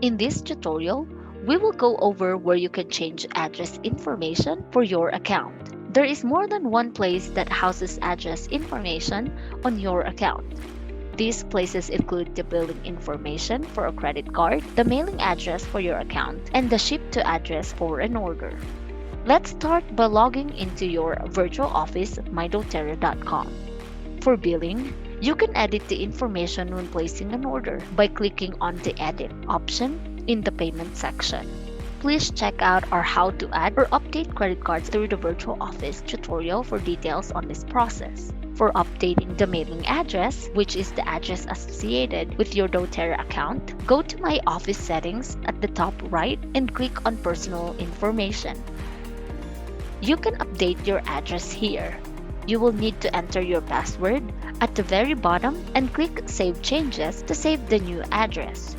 In this tutorial, we will go over where you can change address information for your account. There is more than one place that houses address information on your account. These places include the billing information for a credit card, the mailing address for your account, and the ship to address for an order. Let's start by logging into your virtual office mydoterra.com. For billing, you can edit the information when placing an order by clicking on the Edit option in the Payment section. Please check out our How to Add or Update Credit Cards through the Virtual Office tutorial for details on this process. For updating the mailing address, which is the address associated with your doTERRA account, go to My Office settings at the top right and click on Personal Information. You can update your address here. You will need to enter your password at the very bottom and click Save Changes to save the new address.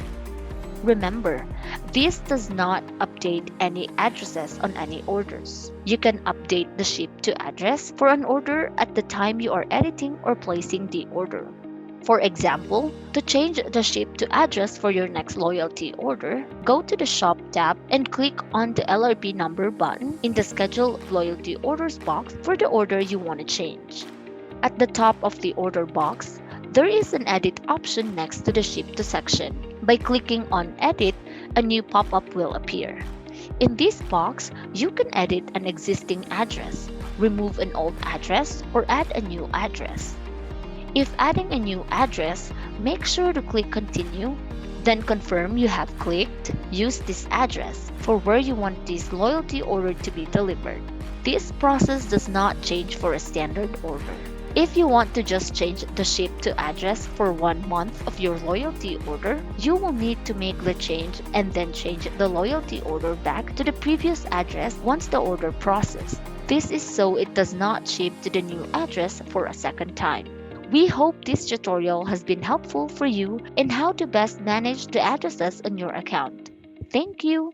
Remember, this does not update any addresses on any orders. You can update the ship to address for an order at the time you are editing or placing the order. For example, to change the ship to address for your next loyalty order, go to the Shop tab and click on the LRB number button in the Schedule Loyalty Orders box for the order you want to change. At the top of the order box, there is an Edit option next to the Ship to section. By clicking on Edit, a new pop-up will appear. In this box, you can edit an existing address, remove an old address, or add a new address. If adding a new address, make sure to click Continue, then confirm you have clicked Use this address for where you want this loyalty order to be delivered. This process does not change for a standard order. If you want to just change the ship to address for 1 month of your loyalty order, you will need to make the change and then change the loyalty order back to the previous address once the order processed. This is so it does not ship to the new address for a second time. We hope this tutorial has been helpful for you in how to best manage the addresses on your account. Thank you!